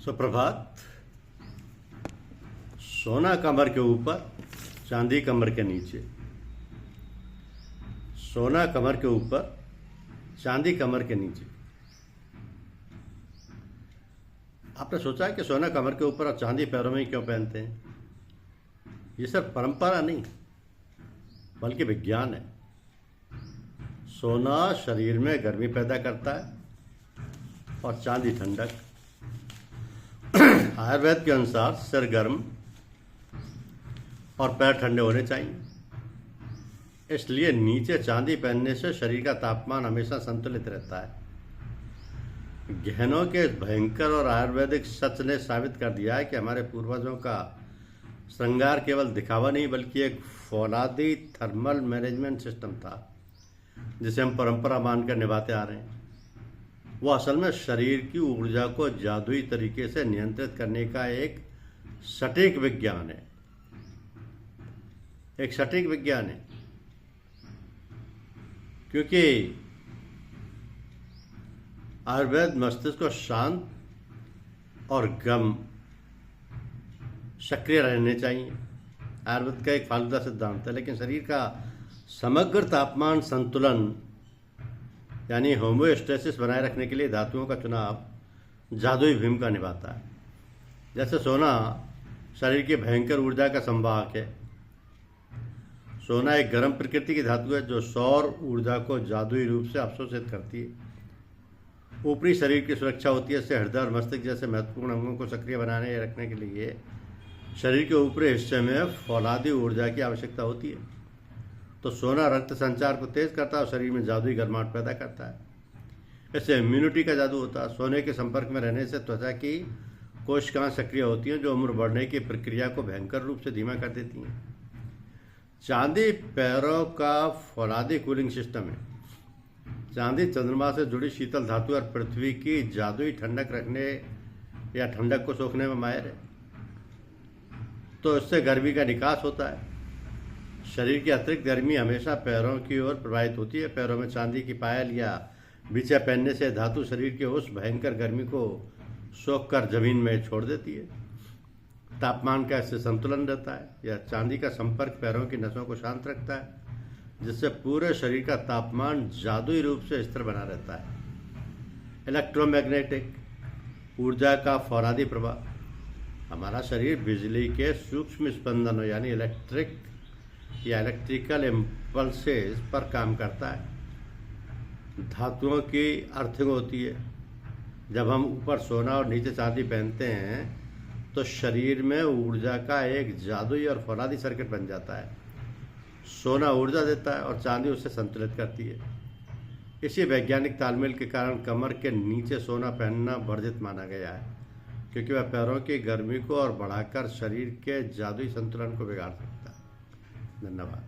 सुप्रभात। सोना कमर के ऊपर, चांदी कमर के नीचे। सोना कमर के ऊपर, चांदी कमर के नीचे। आपने सोचा है कि सोना कमर के ऊपर और चांदी पैरों में ही क्यों पहनते हैं? ये सिर्फ परंपरा नहीं बल्कि विज्ञान है। सोना शरीर में गर्मी पैदा करता है और चांदी ठंडक। आयुर्वेद के अनुसार सिर गर्म और पैर ठंडे होने चाहिए, इसलिए नीचे चांदी पहनने से शरीर का तापमान हमेशा संतुलित रहता है। गहनों के भयंकर और आयुर्वेदिक सच ने साबित कर दिया है कि हमारे पूर्वजों का श्रृंगार केवल दिखावा नहीं बल्कि एक फौलादी थर्मल मैनेजमेंट सिस्टम था, जिसे हम परंपरा मानकर निभाते आ रहे हैं। वो असल में शरीर की ऊर्जा को जादुई तरीके से नियंत्रित करने का एक सटीक विज्ञान है। एक सटीक विज्ञान है, क्योंकि आयुर्वेद मस्तिष्क को शांत और गम सक्रिय रहने चाहिए। आयुर्वेद का एक फालतू सिद्धांत है, लेकिन शरीर का समग्र तापमान संतुलन यानी होमोस्टेसिस बनाए रखने के लिए धातुओं का चुनाव जादुई भूमिका निभाता है। जैसे सोना शरीर की भयंकर ऊर्जा का संवाहक है। सोना एक गर्म प्रकृति की धातु है जो सौर ऊर्जा को जादुई रूप से अवशोषित करती है। ऊपरी शरीर की सुरक्षा होती है। इससे हृदय और मस्तिष्क जैसे महत्वपूर्ण अंगों को सक्रिय बनाने या रखने के लिए शरीर के ऊपरी हिस्से में फौलादी ऊर्जा की आवश्यकता होती है। तो सोना रक्त संचार को तेज करता है और शरीर में जादुई गर्माहट पैदा करता है। इससे इम्यूनिटी का जादू होता है। सोने के संपर्क में रहने से त्वचा की कोशिकाएं सक्रिय होती हैं, जो उम्र बढ़ने की प्रक्रिया को भयंकर रूप से धीमा कर देती हैं। चांदी पैरों का फौलादी कूलिंग सिस्टम है। चांदी चंद्रमा से जुड़ी शीतल धातु और पृथ्वी की जादुई ठंडक रखने या ठंडक को सोखने में माहिर है। तो इससे गर्मी का निकास होता है। शरीर की अतिरिक्त गर्मी हमेशा पैरों की ओर प्रवाहित होती है। पैरों में चांदी की पायल या बिछिया पहनने से धातु शरीर के उस भयंकर गर्मी को सोख कर जमीन में छोड़ देती है। तापमान का इससे संतुलन रहता है। यह चांदी का संपर्क पैरों की नसों को शांत रखता है, जिससे पूरे शरीर का तापमान जादुई रूप से स्थिर बना रहता है। इलेक्ट्रोमैग्नेटिक ऊर्जा का फौलादी प्रभाव। हमारा शरीर बिजली के सूक्ष्म स्पंदनों यानी इलेक्ट्रिकल इम्पल्सेस पर काम करता है। धातुओं की अर्थिंग होती है। जब हम ऊपर सोना और नीचे चांदी पहनते हैं तो शरीर में ऊर्जा का एक जादुई और फौलादी सर्किट बन जाता है। सोना ऊर्जा देता है और चांदी उसे संतुलित करती है। इसी वैज्ञानिक तालमेल के कारण कमर के नीचे सोना पहनना वर्जित माना गया है, क्योंकि वह पैरों की गर्मी को और बढ़ाकर शरीर के जादुई संतुलन को बिगाड़ सकता है। धन्यवाद।